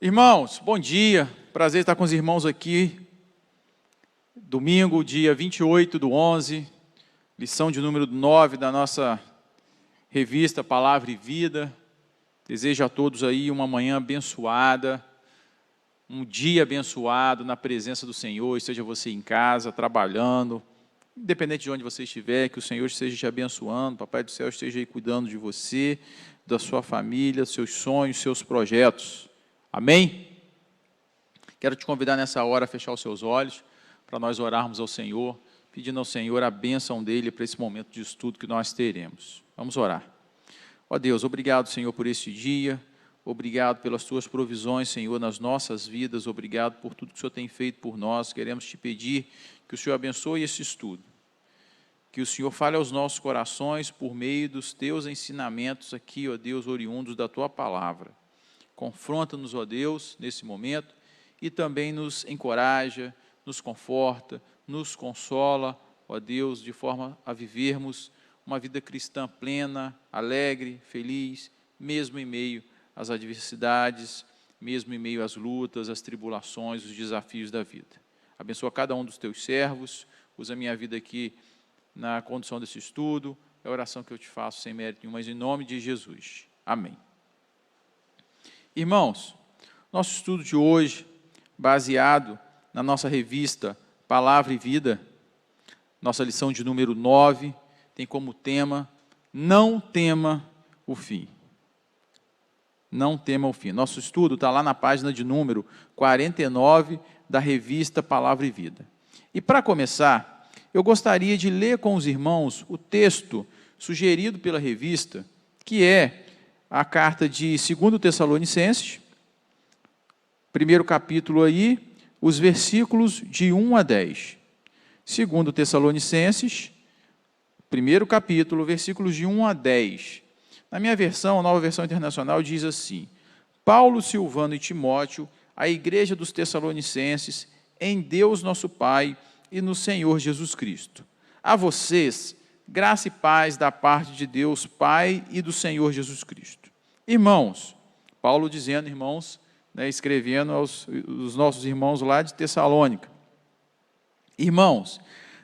Irmãos, bom dia, prazer estar com os irmãos aqui, domingo, dia 28/11, lição de número 9 da nossa revista Palavra e Vida. Desejo a todos aí uma manhã abençoada, um dia abençoado na presença do Senhor, esteja você em casa, trabalhando, independente de onde você estiver, que o Senhor esteja te abençoando, Papai do Céu esteja aí cuidando de você, da sua família, seus sonhos, seus projetos. Amém? Quero te convidar nessa hora a fechar os seus olhos, para nós orarmos ao Senhor, pedindo ao Senhor a bênção dEle para esse momento de estudo que nós teremos. Vamos orar. Ó Deus, obrigado, Senhor, por este dia, obrigado pelas Tuas provisões, Senhor, nas nossas vidas, obrigado por tudo que o Senhor tem feito por nós. Queremos te pedir que o Senhor abençoe esse estudo, que o Senhor fale aos nossos corações por meio dos Teus ensinamentos aqui, ó Deus, oriundos da Tua palavra. Confronta-nos, ó Deus, nesse momento, e também nos encoraja, nos conforta, nos consola, ó Deus, de forma a vivermos uma vida cristã plena, alegre, feliz, mesmo em meio às adversidades, mesmo em meio às lutas, às tribulações, os desafios da vida. Abençoa cada um dos Teus servos, usa a minha vida aqui na condução desse estudo, é a oração que eu te faço sem mérito nenhum, mas em nome de Jesus. Amém. Irmãos, nosso estudo de hoje, baseado na nossa revista Palavra e Vida, nossa lição de número 9, tem como tema, não tema o fim. Não tema o fim. Nosso estudo está lá na página de número 49 da revista Palavra e Vida. E para começar, eu gostaria de ler com os irmãos o texto sugerido pela revista, que é a carta de 2 Tessalonicenses, primeiro capítulo aí, os versículos de 1 a 10. 2 Tessalonicenses, primeiro capítulo, versículos de 1 a 10. Na minha versão, a Nova Versão Internacional, diz assim: Paulo, Silvano e Timóteo, à igreja dos Tessalonicenses, em Deus nosso Pai e no Senhor Jesus Cristo. A vocês, graça e paz da parte de Deus Pai e do Senhor Jesus Cristo. Irmãos, Paulo dizendo, irmãos, escrevendo aos nossos irmãos lá de Tessalônica. Irmãos,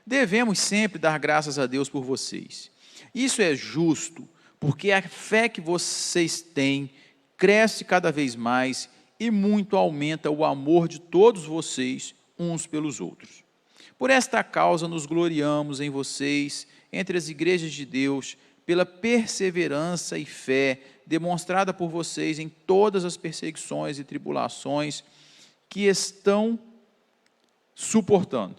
devemos sempre dar graças a Deus por vocês. Isso é justo, porque a fé que vocês têm cresce cada vez mais e muito aumenta o amor de todos vocês uns pelos outros. Por esta causa nos gloriamos em vocês, entre as igrejas de Deus, pela perseverança e fé demonstrada por vocês em todas as perseguições e tribulações que estão suportando.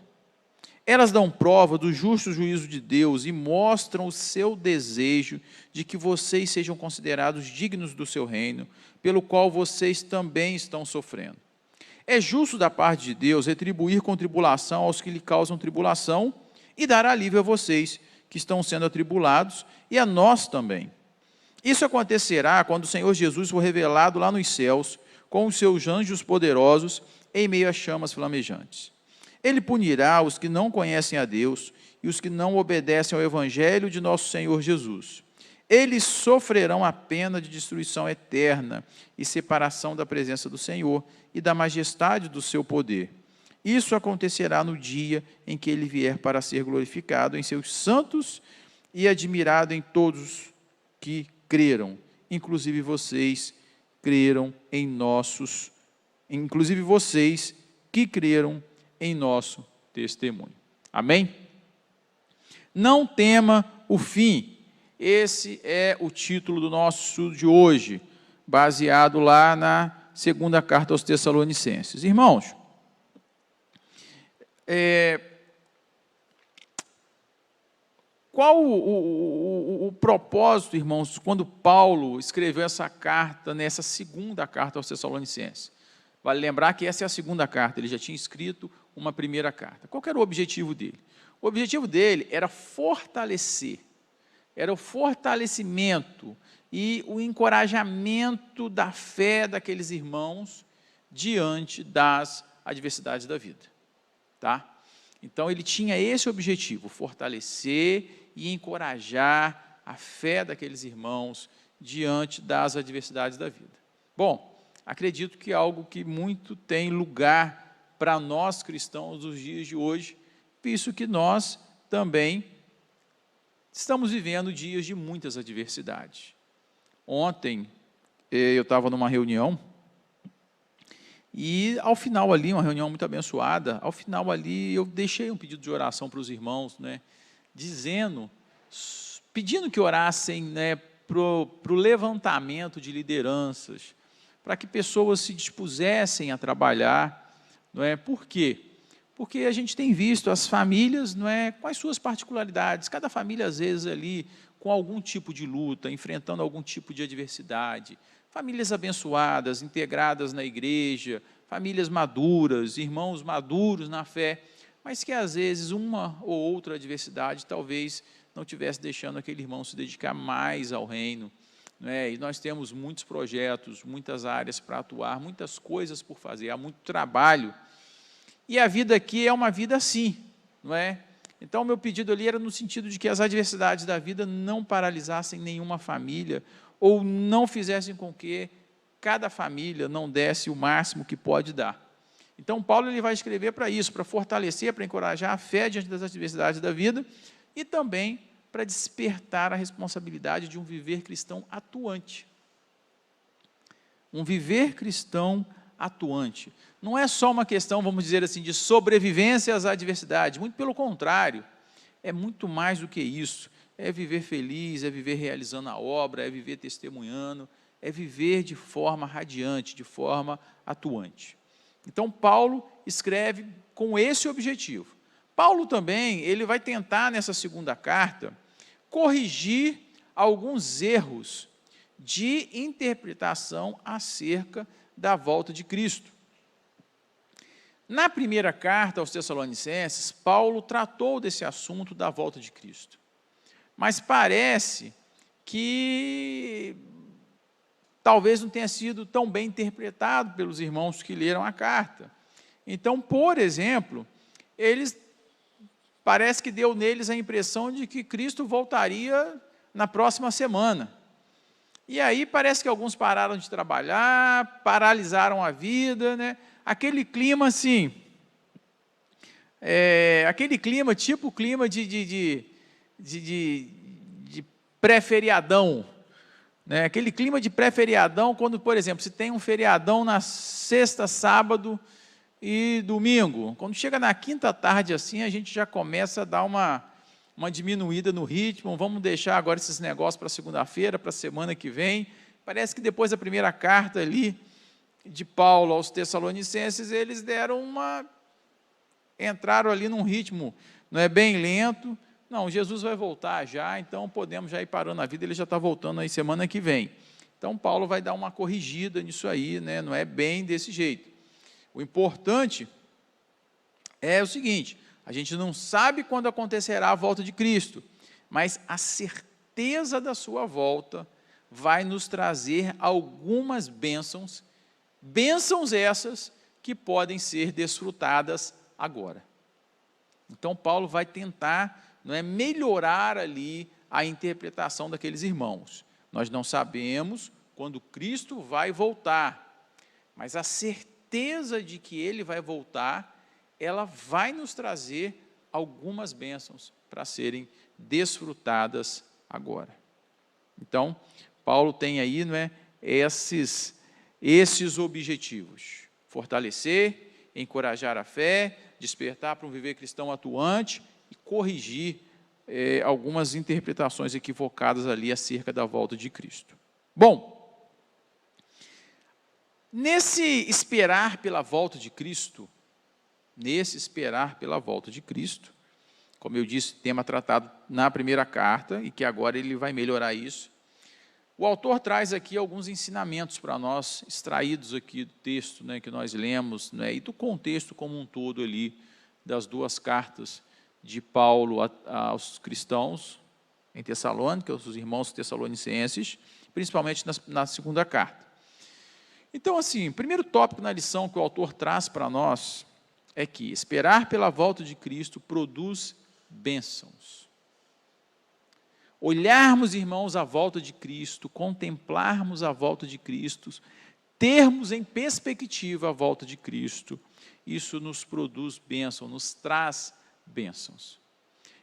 Elas dão prova do justo juízo de Deus e mostram o seu desejo de que vocês sejam considerados dignos do seu reino, pelo qual vocês também estão sofrendo. É justo da parte de Deus retribuir com tribulação aos que lhe causam tribulação e dar alívio a vocês que estão sendo atribulados e a nós também. Isso acontecerá quando o Senhor Jesus for revelado lá nos céus, com os seus anjos poderosos, em meio a chamas flamejantes. Ele punirá os que não conhecem a Deus e os que não obedecem ao Evangelho de nosso Senhor Jesus. Eles sofrerão a pena de destruição eterna e separação da presença do Senhor e da majestade do seu poder. Isso acontecerá no dia em que ele vier para ser glorificado em seus santos e admirado em todos que creram, inclusive vocês que creram em nosso testemunho. Amém? Não tema o fim. Esse é o título do nosso estudo de hoje, baseado lá na segunda carta aos Tessalonicenses. Irmãos, qual o propósito, irmãos, quando Paulo escreveu essa carta, nessa segunda carta aos Tessalonicenses? Vale lembrar que essa é a segunda carta, ele já tinha escrito uma primeira carta. Qual era o objetivo dele? O objetivo dele era fortalecer, era o fortalecimento e o encorajamento da fé daqueles irmãos diante das adversidades da vida. Tá? Então, ele tinha esse objetivo, fortalecer e encorajar a fé daqueles irmãos diante das adversidades da vida. Bom, acredito que é algo que muito tem lugar para nós cristãos dos dias de hoje, visto que nós também estamos vivendo dias de muitas adversidades. Ontem, eu estava numa reunião, e ao final ali, uma reunião muito abençoada, ao final ali eu deixei um pedido de oração para os irmãos, né, pedindo que orassem, né, para o levantamento de lideranças, para que pessoas se dispusessem a trabalhar, não é? Por quê? Porque a gente tem visto as famílias, não é, com as suas particularidades, cada família às vezes ali com algum tipo de luta, enfrentando algum tipo de adversidade, famílias abençoadas, integradas na igreja, famílias maduras, irmãos maduros na fé, mas que às vezes uma ou outra adversidade talvez não estivesse deixando aquele irmão se dedicar mais ao reino, não é? E nós temos muitos projetos, muitas áreas para atuar, muitas coisas por fazer, há muito trabalho, e a vida aqui é uma vida assim, não é? Então, o meu pedido ali era no sentido de que as adversidades da vida não paralisassem nenhuma família, ou não fizessem com que cada família não desse o máximo que pode dar. Então, Paulo ele vai escrever para isso, para fortalecer, para encorajar a fé diante das adversidades da vida, e também para despertar a responsabilidade de um viver cristão atuante. Um viver cristão atuante. Não é só uma questão, vamos dizer assim, de sobrevivência às adversidades, muito pelo contrário, é muito mais do que isso. É viver feliz, é viver realizando a obra, é viver testemunhando, é viver de forma radiante, de forma atuante. Então, Paulo escreve com esse objetivo. Paulo também, ele vai tentar, nessa segunda carta, corrigir alguns erros de interpretação acerca da volta de Cristo. Na primeira carta aos Tessalonicenses, Paulo tratou desse assunto da volta de Cristo. Mas parece que talvez não tenha sido tão bem interpretado pelos irmãos que leram a carta. Então, por exemplo, parece que deu neles a impressão de que Cristo voltaria na próxima semana. E aí parece que alguns pararam de trabalhar, paralisaram a vida, né? Aquele clima assim, aquele clima, tipo clima de pré-feriadão, né? Aquele clima de pré-feriadão, quando, por exemplo, se tem um feriadão na sexta, sábado e domingo, quando chega na quinta tarde assim, a gente já começa a dar uma diminuída no ritmo, vamos deixar agora esses negócios para segunda-feira, para a semana que vem. Parece que depois da primeira carta ali, de Paulo aos Tessalonicenses, eles entraram ali num ritmo, não é, bem lento. Não, Jesus vai voltar já, então podemos já ir parando a vida, ele já está voltando aí semana que vem. Então, Paulo vai dar uma corrigida nisso aí, né? Não é bem desse jeito. O importante é o seguinte, a gente não sabe quando acontecerá a volta de Cristo, mas a certeza da sua volta vai nos trazer algumas bênçãos essas que podem ser desfrutadas agora. Então, Paulo vai tentar, não é, melhorar ali a interpretação daqueles irmãos. Nós não sabemos quando Cristo vai voltar, mas a certeza de que ele vai voltar, ela vai nos trazer algumas bênçãos para serem desfrutadas agora. Então, Paulo tem aí, não é, esses objetivos: fortalecer, encorajar a fé, despertar para um viver cristão atuante e corrigir algumas interpretações equivocadas ali acerca da volta de Cristo. Bom, nesse esperar pela volta de Cristo, como eu disse, tema tratado na primeira carta, e que agora ele vai melhorar isso, o autor traz aqui alguns ensinamentos para nós, extraídos aqui do texto, né, que nós lemos, né, e do contexto como um todo ali, das duas cartas de Paulo aos cristãos em Tessalônica, aos irmãos tessalonicenses, principalmente na segunda carta. Então, assim, o primeiro tópico na lição que o autor traz para nós é que esperar pela volta de Cristo produz bênçãos. Olharmos, irmãos, a volta de Cristo, contemplarmos a volta de Cristo, termos em perspectiva a volta de Cristo, isso nos produz bênção, nos traz bênçãos.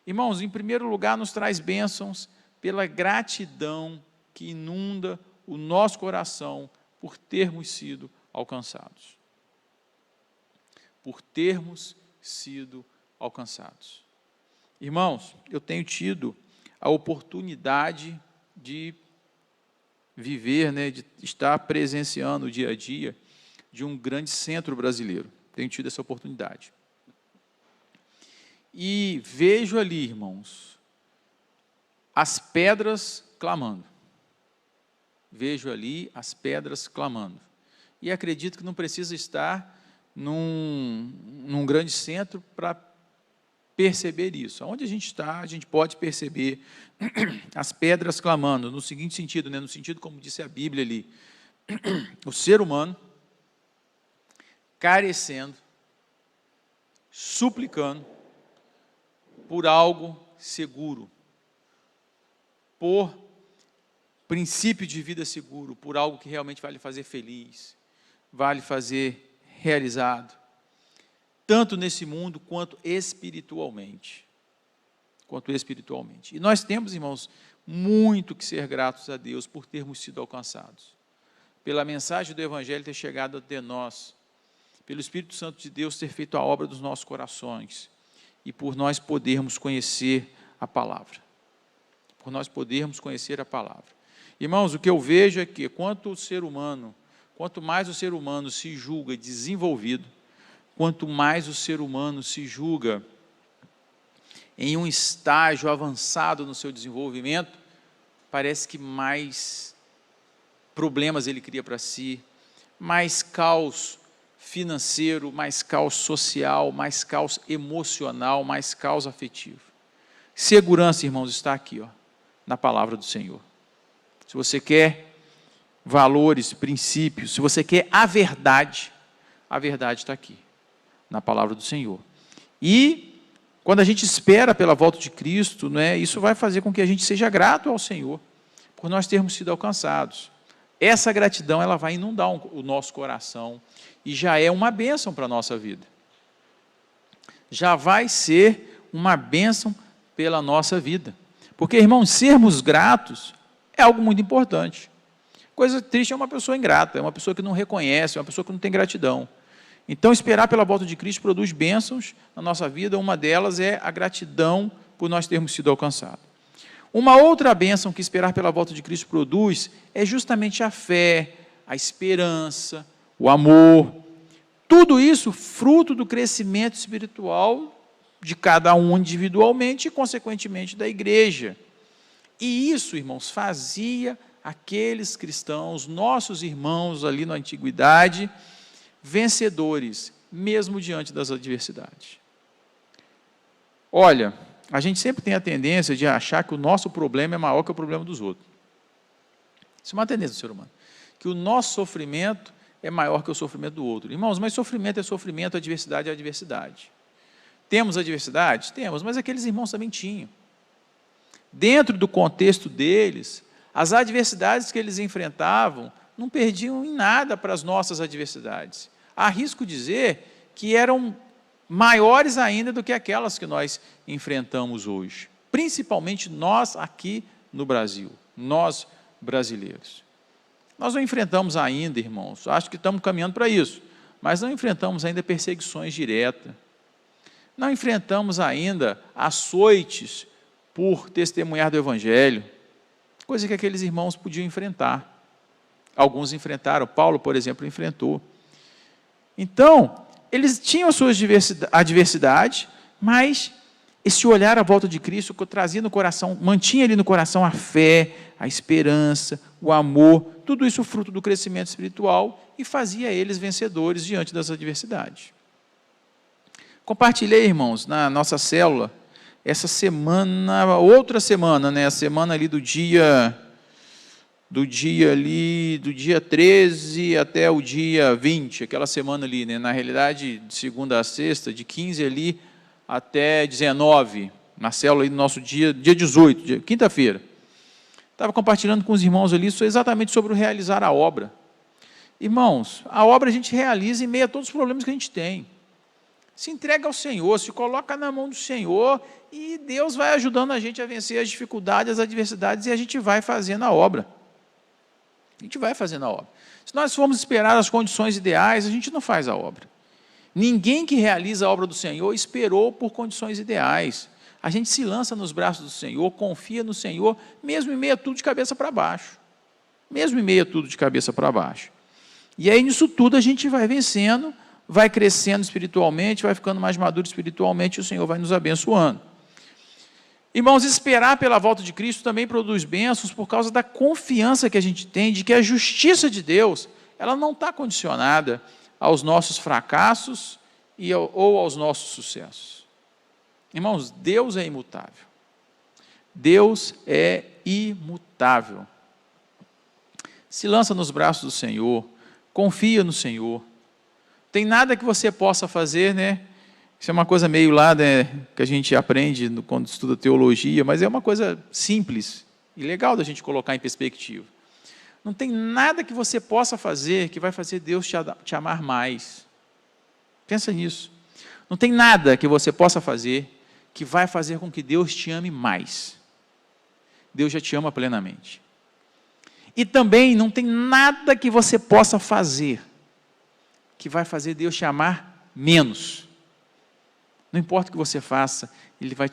Irmãos, em primeiro lugar, nos traz bênçãos pela gratidão que inunda o nosso coração por termos sido alcançados. Por termos sido alcançados. Irmãos, eu tenho tido a oportunidade de viver, de estar presenciando o dia a dia de um grande centro brasileiro. Tenho tido essa oportunidade. E vejo ali, irmãos, as pedras clamando. Vejo ali as pedras clamando. E acredito que não precisa estar num grande centro para perceber isso. Onde a gente está, a gente pode perceber as pedras clamando, no seguinte sentido, no sentido como disse a Bíblia ali, o ser humano carecendo, suplicando por algo seguro, por princípio de vida seguro, por algo que realmente vai lhe fazer feliz, vai lhe fazer realizado, tanto nesse mundo quanto espiritualmente. E nós temos, irmãos, muito que ser gratos a Deus por termos sido alcançados, pela mensagem do Evangelho ter chegado até nós, pelo Espírito Santo de Deus ter feito a obra dos nossos corações, e por nós podermos conhecer a palavra. Irmãos, o que eu vejo é que, quanto mais o ser humano se julga desenvolvido, quanto mais o ser humano se julga em um estágio avançado no seu desenvolvimento, parece que mais problemas ele cria para si, mais caos financeiro, mais caos social, mais caos emocional, mais caos afetivo. Segurança, irmãos, está aqui, na palavra do Senhor. Se você quer valores, princípios, se você quer a verdade está aqui, na palavra do Senhor. E quando a gente espera pela volta de Cristo, isso vai fazer com que a gente seja grato ao Senhor, por nós termos sido alcançados. Essa gratidão, ela vai inundar o nosso coração, e já é uma bênção para a nossa vida. Já vai ser uma bênção pela nossa vida. Porque, irmãos, sermos gratos é algo muito importante. Coisa triste é uma pessoa ingrata, é uma pessoa que não reconhece, é uma pessoa que não tem gratidão. Então, esperar pela volta de Cristo produz bênçãos na nossa vida, uma delas é a gratidão por nós termos sido alcançados. Uma outra bênção que esperar pela volta de Cristo produz é justamente a fé, a esperança, o amor. Tudo isso fruto do crescimento espiritual de cada um individualmente e, consequentemente, da igreja. E isso, irmãos, fazia aqueles cristãos, nossos irmãos ali na antiguidade, vencedores, mesmo diante das adversidades. Olha, a gente sempre tem a tendência de achar que o nosso problema é maior que o problema dos outros. Isso é uma tendência do ser humano. Que o nosso sofrimento é maior que o sofrimento do outro. Irmãos, mas sofrimento é sofrimento, adversidade é adversidade. Temos adversidade? Temos, mas aqueles irmãos também tinham. Dentro do contexto deles, as adversidades que eles enfrentavam não perdiam em nada para as nossas adversidades. Arrisco dizer que eram maiores ainda do que aquelas que nós enfrentamos hoje. Principalmente nós aqui no Brasil, nós brasileiros. Nós não enfrentamos ainda, irmãos, acho que estamos caminhando para isso, mas não enfrentamos ainda perseguições diretas. Não enfrentamos ainda açoites por testemunhar do Evangelho, coisa que aqueles irmãos podiam enfrentar. Alguns enfrentaram, Paulo, por exemplo, enfrentou. Então, eles tinham as suas adversidades, mas esse olhar à volta de Cristo trazia no coração, mantinha ali no coração a fé, a esperança, o amor, tudo isso fruto do crescimento espiritual e fazia eles vencedores diante das adversidades. Compartilhei, irmãos, na nossa célula, essa semana, outra semana, a semana ali do dia 13 até o dia 20, aquela semana ali, na realidade, de segunda a sexta, de 15 ali até 19, na célula ali do nosso dia 18, quinta-feira. Estava compartilhando com os irmãos ali exatamente sobre o realizar a obra. Irmãos, a obra a gente realiza em meio a todos os problemas que a gente tem. Se entrega ao Senhor, se coloca na mão do Senhor e Deus vai ajudando a gente a vencer as dificuldades, as adversidades e a gente vai fazendo a obra. A gente vai fazendo a obra. Se nós formos esperar as condições ideais, a gente não faz a obra. Ninguém que realiza a obra do Senhor esperou por condições ideais. A gente se lança nos braços do Senhor, confia no Senhor, mesmo em meio a tudo de cabeça para baixo. Mesmo em meio a tudo de cabeça para baixo. E aí, nisso tudo, a gente vai vencendo, vai crescendo espiritualmente, vai ficando mais maduro espiritualmente, e o Senhor vai nos abençoando. Irmãos, esperar pela volta de Cristo também produz bênçãos por causa da confiança que a gente tem de que a justiça de Deus, ela não está condicionada aos nossos fracassos ou aos nossos sucessos. Irmãos, Deus é imutável. Deus é imutável. Se lança nos braços do Senhor, confia no Senhor. Tem nada que você possa fazer, né? Isso é uma coisa meio lá, né, que a gente aprende quando estuda teologia, mas é uma coisa simples e legal da gente colocar em perspectiva. Não tem nada que você possa fazer que vai fazer Deus te amar mais. Pensa nisso. Não tem nada que você possa fazer que vai fazer com que Deus te ame mais. Deus já te ama plenamente. E também não tem nada que você possa fazer que vai fazer Deus te amar menos. Não importa o que você faça, Ele vai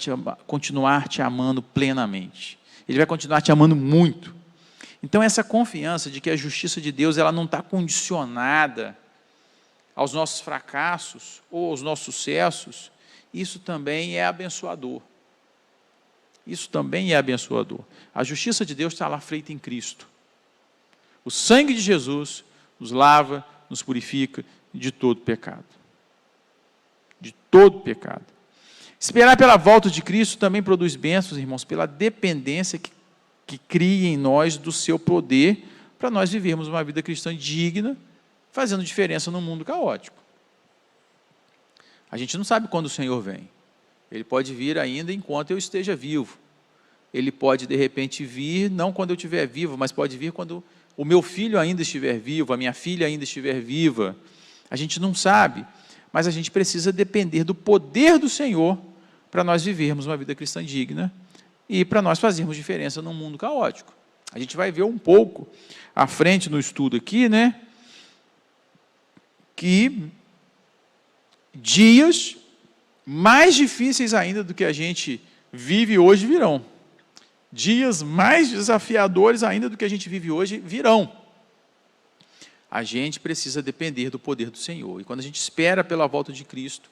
continuar te amando plenamente. Ele vai continuar te amando muito. Então, essa confiança de que a justiça de Deus ela não está condicionada aos nossos fracassos ou aos nossos sucessos, isso também é abençoador. Isso também é abençoador. A justiça de Deus está lá feita em Cristo. O sangue de Jesus nos lava, nos purifica de todo pecado. De todo pecado. Esperar pela volta de Cristo também produz bênçãos, irmãos, pela dependência que cria em nós do seu poder, para nós vivermos uma vida cristã digna, fazendo diferença num mundo caótico. A gente não sabe quando o Senhor vem. Ele pode vir ainda enquanto eu esteja vivo. Ele pode, de repente, vir, não quando eu estiver vivo, mas pode vir quando o meu filho ainda estiver vivo, a minha filha ainda estiver viva. A gente não sabe, mas a gente precisa depender do poder do Senhor para nós vivermos uma vida cristã digna e para nós fazermos diferença num mundo caótico. A gente vai ver um pouco à frente no estudo aqui, né, que dias mais difíceis ainda do que a gente vive hoje virão. Dias mais desafiadores ainda do que a gente vive hoje virão. A gente precisa depender do poder do Senhor. E quando a gente espera pela volta de Cristo,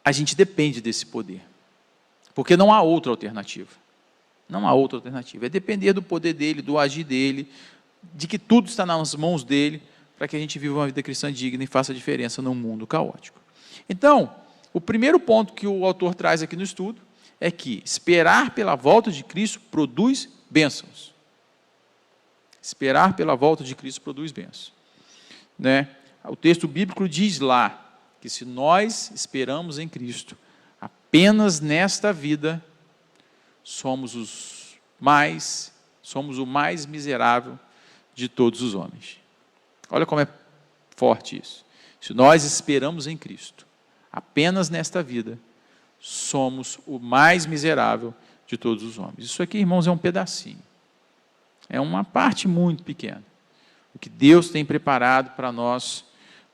a gente depende desse poder. Porque não há outra alternativa. Não há outra alternativa. É depender do poder dele, do agir dele, de que tudo está nas mãos dele, para que a gente viva uma vida cristã digna e faça diferença num mundo caótico. Então, o primeiro ponto que o autor traz aqui no estudo é que esperar pela volta de Cristo produz bênçãos. Esperar pela volta de Cristo produz bênçãos. Né? O texto bíblico diz lá que se nós esperamos em Cristo apenas nesta vida, somos o mais miserável de todos os homens. Olha como é forte isso. Se nós esperamos em Cristo apenas nesta vida, somos o mais miserável de todos os homens. Isso aqui, irmãos, é um pedacinho. É uma parte muito pequena. O que Deus tem preparado para nós,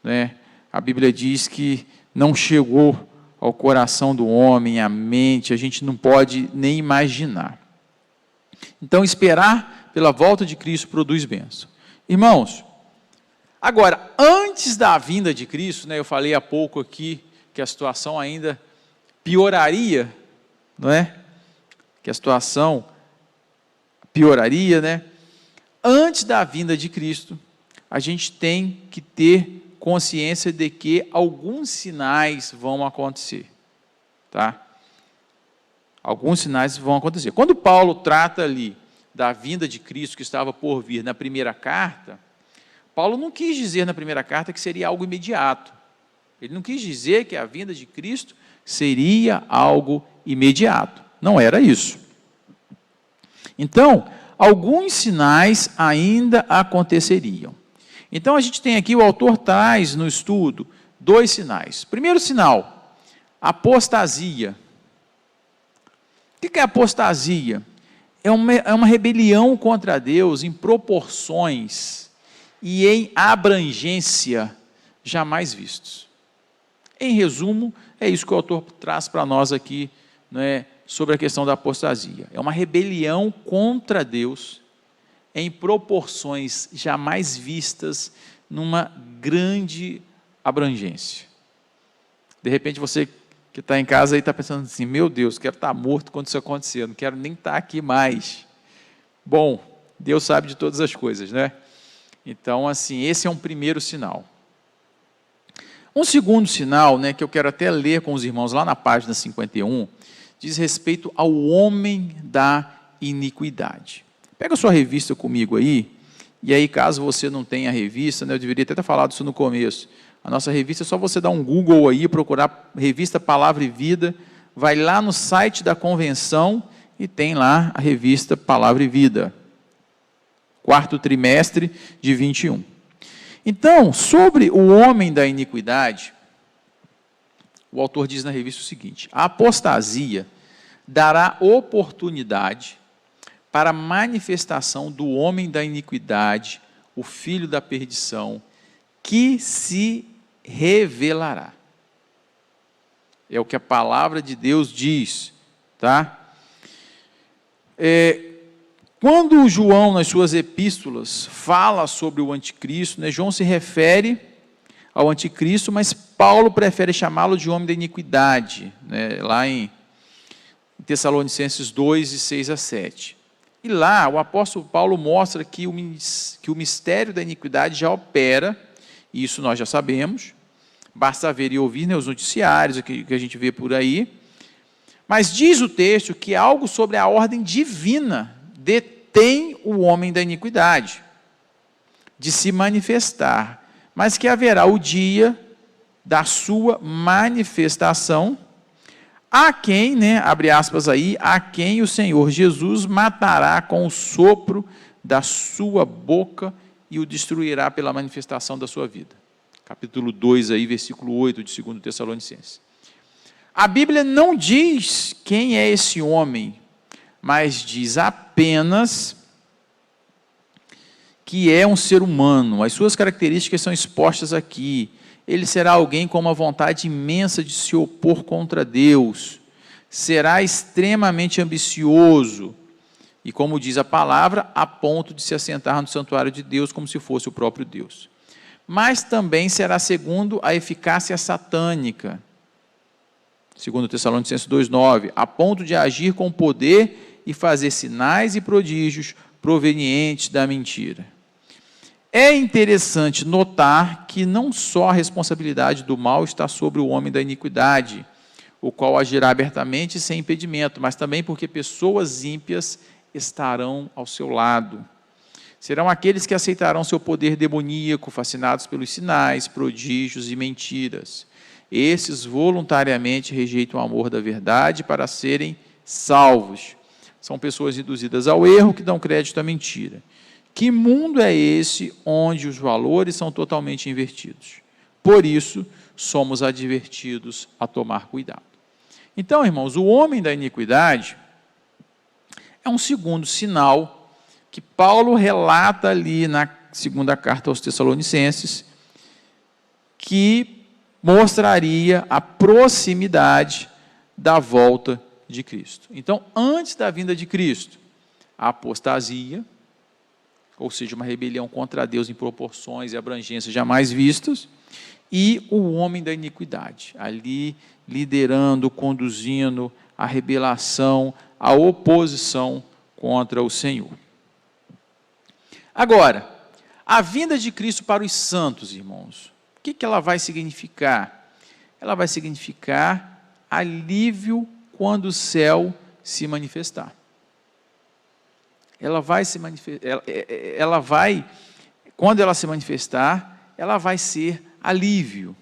né? A Bíblia diz que não chegou ao coração do homem, à mente, a gente não pode nem imaginar. Então, esperar pela volta de Cristo produz bênção. Irmãos, agora, antes da vinda de Cristo, né, eu falei há pouco aqui que a situação ainda pioraria, não é? Que a situação pioraria, né? Antes da vinda de Cristo, a gente tem que ter consciência de que alguns sinais vão acontecer, tá? Alguns sinais vão acontecer. Quando Paulo trata ali da vinda de Cristo que estava por vir na primeira carta, Paulo não quis dizer na primeira carta que seria algo imediato. Ele não quis dizer que a vinda de Cristo seria algo imediato. Não era isso. Então, alguns sinais ainda aconteceriam. Então, a gente tem aqui, o autor traz no estudo, 2 sinais. Primeiro sinal, apostasia. O que é apostasia? É uma rebelião contra Deus em proporções e em abrangência jamais vistos. Em resumo, é isso que o autor traz para nós aqui, né, sobre a questão da apostasia. É uma rebelião contra Deus em proporções jamais vistas, numa grande abrangência. De repente, você que está em casa aí está pensando assim, meu Deus, quero estar morto quando isso acontecer, não quero nem estar aqui mais. Bom, Deus sabe de todas as coisas, né? Então, assim, esse é um primeiro sinal. Um segundo sinal, né, que eu quero até ler com os irmãos lá na página 51, diz respeito ao homem da iniquidade. Pega a sua revista comigo aí, e aí caso você não tenha a revista, né, eu deveria até ter falado isso no começo, a nossa revista é só você dar um Google aí, procurar revista Palavra e Vida, vai lá no site da convenção e tem lá a revista Palavra e Vida, 4º trimestre de 21. Então, sobre o homem da iniquidade, o autor diz na revista o seguinte: a apostasia dará oportunidade para a manifestação do homem da iniquidade, o filho da perdição, que se revelará. É o que a palavra de Deus diz, tá? Quando João, nas suas epístolas, fala sobre o anticristo, né, João se refere ao anticristo, mas Paulo prefere chamá-lo de homem da iniquidade, né, lá em Tessalonicenses 2, de 6 a 7. E lá, o apóstolo Paulo mostra que o mistério da iniquidade já opera, e isso nós já sabemos, basta ver e ouvir, né, os noticiários que a gente vê por aí, mas diz o texto que algo sobre a ordem divina detém o homem da iniquidade de se manifestar, mas que haverá o dia da sua manifestação, a quem, né, abre aspas aí, a quem o Senhor Jesus matará com o sopro da sua boca e o destruirá pela manifestação da sua vida. Capítulo 2, aí, versículo 8 de 2 Tessalonicenses. A Bíblia não diz quem é esse homem, mas diz apenas que é um ser humano. As suas características são expostas aqui. Ele será alguém com uma vontade imensa de se opor contra Deus. Será extremamente ambicioso. E como diz a palavra, a ponto de se assentar no santuário de Deus como se fosse o próprio Deus. Mas também será segundo a eficácia satânica. 2 Tessalonicenses 2,9, a ponto de agir com poder e fazer sinais e prodígios provenientes da mentira. É interessante notar que não só a responsabilidade do mal está sobre o homem da iniquidade, o qual agirá abertamente e sem impedimento, mas também porque pessoas ímpias estarão ao seu lado. Serão aqueles que aceitarão seu poder demoníaco, fascinados pelos sinais, prodígios e mentiras. Esses voluntariamente rejeitam o amor da verdade para serem salvos. São pessoas induzidas ao erro que dão crédito à mentira. Que mundo é esse onde os valores são totalmente invertidos? Por isso, somos advertidos a tomar cuidado. Então, irmãos, o homem da iniquidade é um segundo sinal que Paulo relata ali na segunda carta aos Tessalonicenses, que mostraria a proximidade da volta de Cristo. Então, antes da vinda de Cristo, a apostasia, ou seja, uma rebelião contra Deus em proporções e abrangências jamais vistas, e o homem da iniquidade, ali liderando, conduzindo a rebelação, a oposição contra o Senhor. Agora, a vinda de Cristo para os santos, irmãos, o que ela vai significar? Ela vai significar alívio quando o céu se manifestar. Ela vai se manifestar, quando ela se manifestar, ela vai ser alívio.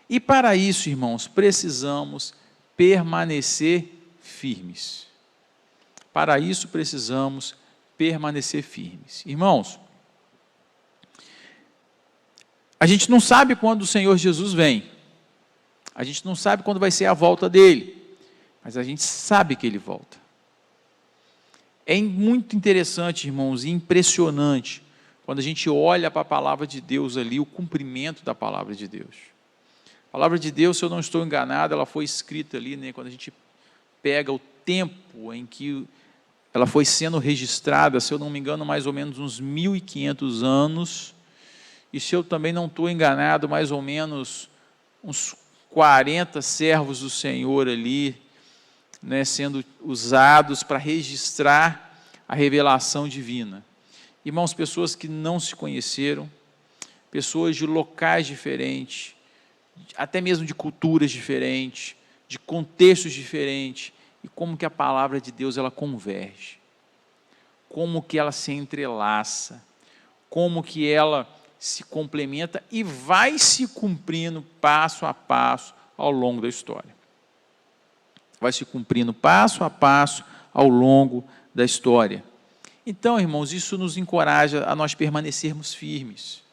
E para isso, irmãos, precisamos permanecer firmes. Para isso precisamos permanecer firmes. Irmãos, A gente não sabe quando o Senhor Jesus vem. A gente não sabe quando vai ser a volta dele. Mas a gente sabe que ele volta. É muito interessante, irmãos, e impressionante, quando a gente olha para a palavra de Deus ali, o cumprimento da palavra de Deus. A palavra de Deus, se eu não estou enganado, ela foi escrita ali, né, quando a gente pega o tempo em que ela foi sendo registrada, se eu não me engano, mais ou menos uns 1.500 anos, e se eu também não estou enganado, mais ou menos uns 40 servos do Senhor ali, né, sendo usados para registrar a revelação divina. Irmãos, pessoas que não se conheceram, pessoas de locais diferentes, até mesmo de culturas diferentes, de contextos diferentes, e como que a palavra de Deus ela converge, como que ela se entrelaça, como que ela se complementa e vai se cumprindo passo a passo ao longo da história. Vai se cumprindo passo a passo ao longo da história. Então, irmãos, isso nos encoraja a nós permanecermos firmes,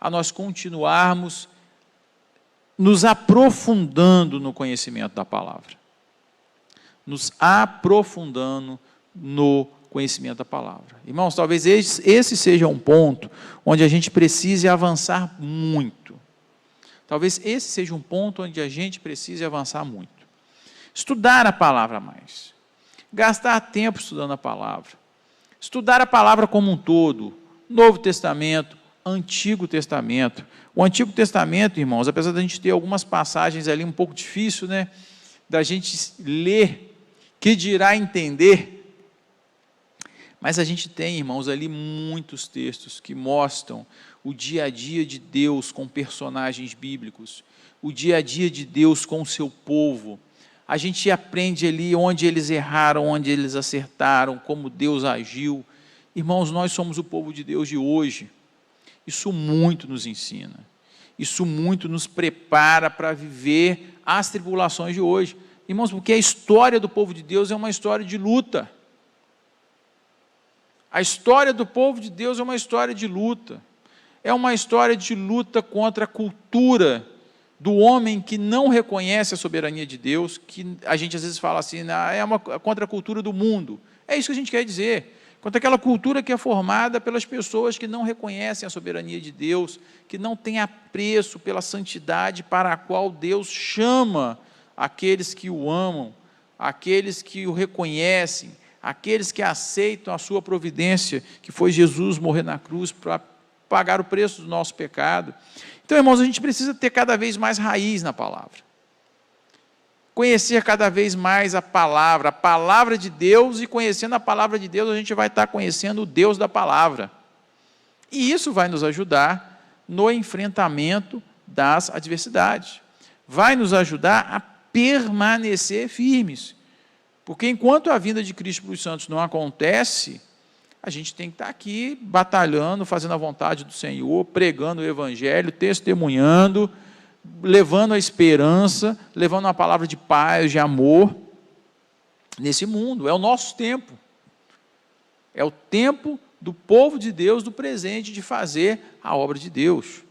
a nós continuarmos nos aprofundando no conhecimento da palavra. Nos aprofundando no conhecimento da palavra. Irmãos, talvez esse seja um ponto onde a gente precise avançar muito. Talvez esse seja um ponto onde a gente precise avançar muito. Estudar a palavra mais. Gastar tempo estudando a palavra. Estudar a palavra como um todo. Novo Testamento, Antigo Testamento. O Antigo Testamento, irmãos, apesar de a gente ter algumas passagens ali um pouco difícil, né, da gente ler, que dirá entender, mas a gente tem, irmãos, ali muitos textos que mostram o dia a dia de Deus com personagens bíblicos, o dia a dia de Deus com o seu povo. A gente aprende ali onde eles erraram, onde eles acertaram, como Deus agiu. Irmãos, nós somos o povo de Deus de hoje. Isso muito nos ensina. Isso muito nos prepara para viver as tribulações de hoje. Irmãos, porque a história do povo de Deus é uma história de luta. A história do povo de Deus é uma história de luta. É uma história de luta contra a cultura do homem que não reconhece a soberania de Deus, que a gente às vezes fala assim, é uma contra a cultura do mundo. É isso que a gente quer dizer. Contra aquela cultura que é formada pelas pessoas que não reconhecem a soberania de Deus, que não têm apreço pela santidade para a qual Deus chama aqueles que o amam, aqueles que o reconhecem, aqueles que aceitam a sua providência, que foi Jesus morrer na cruz para pagar o preço do nosso pecado. Então, irmãos, a gente precisa ter cada vez mais raiz na palavra. Conhecer cada vez mais a palavra de Deus, e conhecendo a palavra de Deus, a gente vai estar conhecendo o Deus da palavra. E isso vai nos ajudar no enfrentamento das adversidades. Vai nos ajudar a permanecer firmes. Porque enquanto a vinda de Cristo para os santos não acontece, a gente tem que estar aqui batalhando, fazendo a vontade do Senhor, pregando o Evangelho, testemunhando, levando a esperança, levando uma palavra de paz, de amor, nesse mundo. É o nosso tempo. É o tempo do povo de Deus, do presente, de fazer a obra de Deus.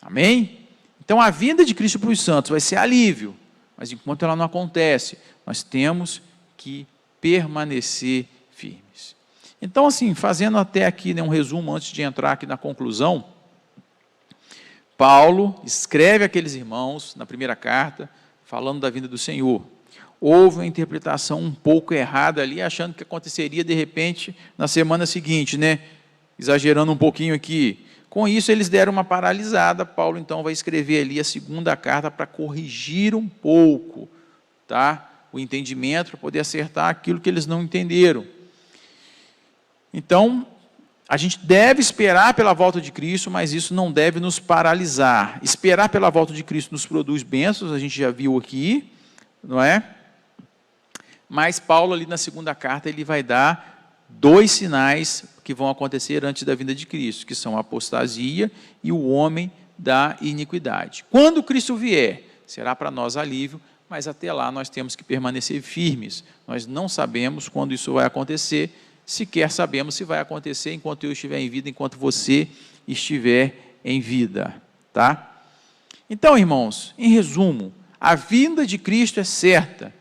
Amém? Então, a vinda de Cristo para os santos vai ser alívio, mas enquanto ela não acontece, nós temos que permanecer firmes. Então, assim, fazendo até aqui, né, um resumo, antes de entrar aqui na conclusão, Paulo escreve àqueles irmãos, na primeira carta, falando da vinda do Senhor. Houve uma interpretação um pouco errada ali, achando que aconteceria, de repente, na semana seguinte, né? Exagerando um pouquinho aqui. Com isso, eles deram uma paralisada. Paulo, então, vai escrever ali a segunda carta para corrigir um pouco, tá? O entendimento, para poder acertar aquilo que eles não entenderam. Então, a gente deve esperar pela volta de Cristo, mas isso não deve nos paralisar. Esperar pela volta de Cristo nos produz bênçãos, a gente já viu aqui, não é? Mas Paulo, ali na segunda carta, ele vai dar 2 sinais que vão acontecer antes da vinda de Cristo, que são a apostasia e o homem da iniquidade. Quando Cristo vier, será para nós alívio, mas até lá nós temos que permanecer firmes. Nós não sabemos quando isso vai acontecer, sequer sabemos se vai acontecer enquanto eu estiver em vida, enquanto você estiver em vida, tá? Então, irmãos, em resumo, a vinda de Cristo é certa,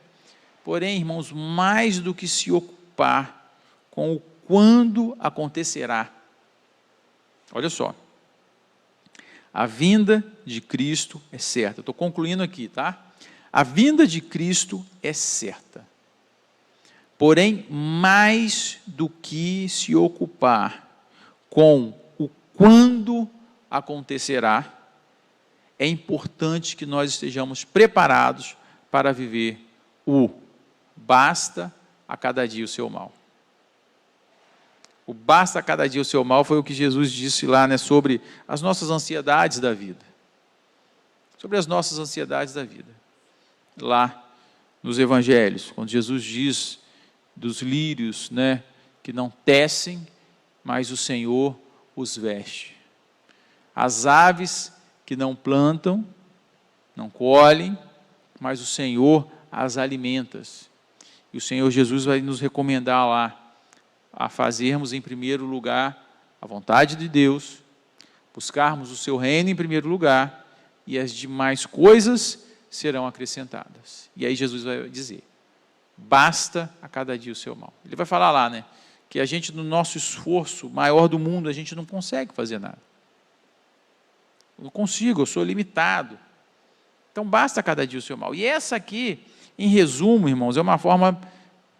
porém, irmãos, mais do que se ocupar com o quando acontecerá. Olha só, a vinda de Cristo é certa. Estou concluindo aqui, tá? A vinda de Cristo é certa. Porém, mais do que se ocupar com o quando acontecerá, é importante que nós estejamos preparados para viver o basta a cada dia o seu mal. O basta a cada dia o seu mal foi o que Jesus disse lá, né, sobre as nossas ansiedades da vida. Sobre as nossas ansiedades da vida. Lá nos evangelhos, quando Jesus diz dos lírios, né, que não tecem, mas o Senhor os veste. As aves que não plantam, não colhem, mas o Senhor as alimenta. E o Senhor Jesus vai nos recomendar lá a fazermos em primeiro lugar a vontade de Deus, buscarmos o seu reino em primeiro lugar, e as demais coisas serão acrescentadas. E aí Jesus vai dizer, basta a cada dia o seu mal. Ele vai falar lá, né, que a gente, no nosso esforço maior do mundo, a gente não consegue fazer nada. Eu não consigo, eu sou limitado. Então, basta a cada dia o seu mal. E essa aqui, em resumo, irmãos, é uma forma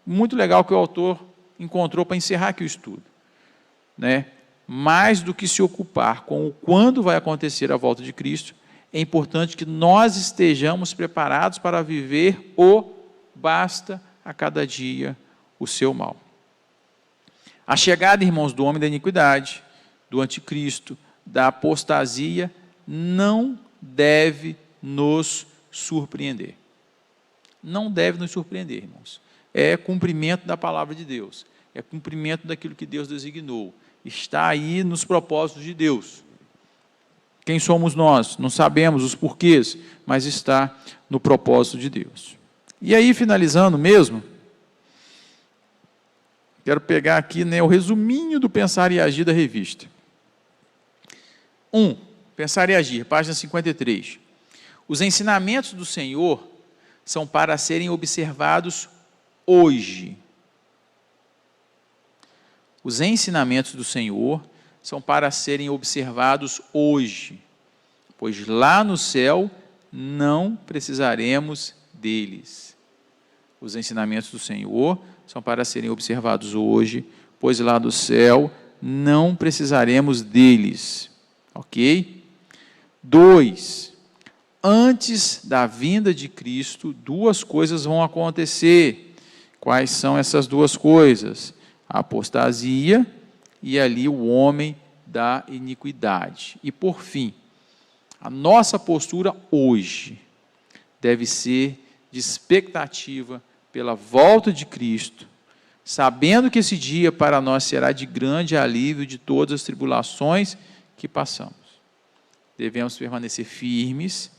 muito legal que o autor encontrou para encerrar aqui o estudo. Né? Mais do que se ocupar com o quando vai acontecer a volta de Cristo, é importante que nós estejamos preparados para viver o basta a cada dia o seu mal. A chegada, irmãos, do homem da iniquidade, do anticristo, da apostasia, não deve nos surpreender. Não deve nos surpreender, irmãos. É cumprimento da palavra de Deus. É cumprimento daquilo que Deus designou. Está aí nos propósitos de Deus. Quem somos nós? Não sabemos os porquês, mas está no propósito de Deus. E aí, finalizando mesmo, quero pegar aqui, né, o resuminho do Pensar e Agir da revista. 1. Pensar e Agir, página 53. Os ensinamentos do Senhor são para serem observados hoje. Os ensinamentos do Senhor são para serem observados hoje, pois lá no céu não precisaremos deles. Os ensinamentos do Senhor são para serem observados hoje, pois lá do céu não precisaremos deles. Ok? 2. Antes da vinda de Cristo, duas coisas vão acontecer. Quais são essas duas coisas? A apostasia e ali o homem da iniquidade. E por fim, a nossa postura hoje deve ser de expectativa pela volta de Cristo, sabendo que esse dia para nós será de grande alívio de todas as tribulações que passamos. Devemos permanecer firmes,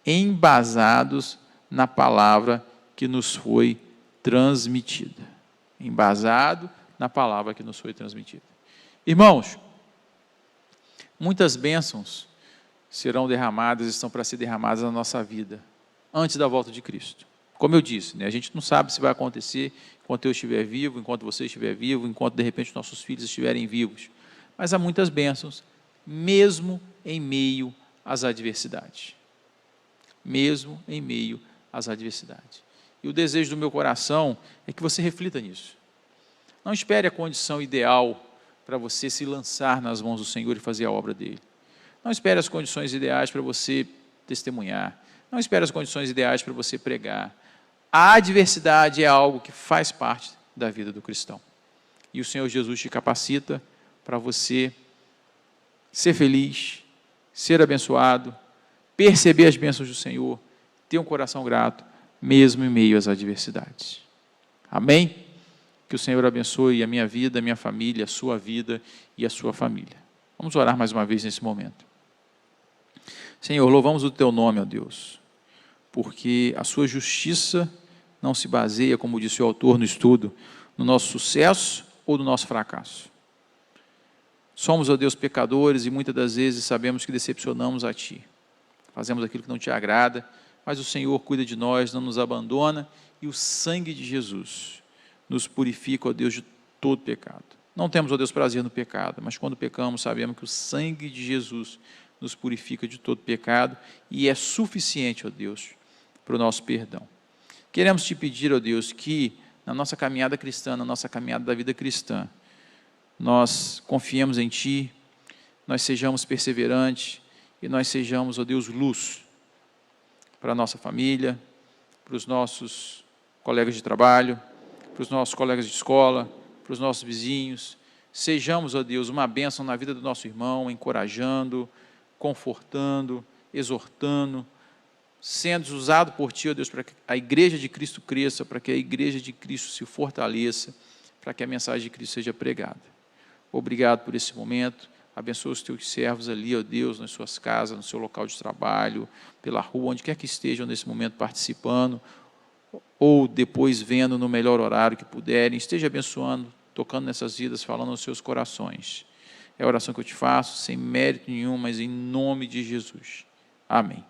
embasados na palavra que nos foi transmitida. Embasado na palavra que nos foi transmitida. Irmãos, muitas bênçãos serão derramadas, estão para ser derramadas na nossa vida, antes da volta de Cristo. Como eu disse, né, a gente não sabe se vai acontecer enquanto eu estiver vivo, enquanto você estiver vivo, enquanto de repente nossos filhos estiverem vivos. Mas há muitas bênçãos, mesmo em meio às adversidades. Mesmo em meio às adversidades. E o desejo do meu coração é que você reflita nisso. Não espere a condição ideal para você se lançar nas mãos do Senhor e fazer a obra dele. Não espere as condições ideais para você testemunhar. Não espere as condições ideais para você pregar. A adversidade é algo que faz parte da vida do cristão. E o Senhor Jesus te capacita para você ser feliz, ser abençoado, perceber as bênçãos do Senhor, ter um coração grato, mesmo em meio às adversidades. Amém? Que o Senhor abençoe a minha vida, a minha família, a sua vida e a sua família. Vamos orar mais uma vez nesse momento. Senhor, louvamos o teu nome, ó Deus, porque a sua justiça não se baseia, como disse o autor no estudo, no nosso sucesso ou no nosso fracasso. Somos, ó Deus, pecadores e muitas das vezes sabemos que decepcionamos a Ti. Fazemos aquilo que não Te agrada, mas o Senhor cuida de nós, não nos abandona, e o sangue de Jesus nos purifica, ó Deus, de todo pecado. Não temos, ó Deus, prazer no pecado, mas quando pecamos sabemos que o sangue de Jesus nos purifica de todo pecado e é suficiente, ó Deus, para o nosso perdão. Queremos Te pedir, ó Deus, que na nossa caminhada cristã, na nossa caminhada da vida cristã, nós confiemos em Ti, nós sejamos perseverantes e nós sejamos, ó Deus, luz para a nossa família, para os nossos colegas de trabalho, para os nossos colegas de escola, para os nossos vizinhos. Sejamos, ó Deus, uma bênção na vida do nosso irmão, encorajando, confortando, exortando, sendo usado por Ti, ó Deus, para que a igreja de Cristo cresça, para que a igreja de Cristo se fortaleça, para que a mensagem de Cristo seja pregada. Obrigado por esse momento, abençoa os Teus servos ali, ó Deus, nas suas casas, no seu local de trabalho, pela rua, onde quer que estejam nesse momento participando, ou depois vendo no melhor horário que puderem, esteja abençoando, tocando nessas vidas, falando aos seus corações. É a oração que eu te faço, sem mérito nenhum, mas em nome de Jesus. Amém.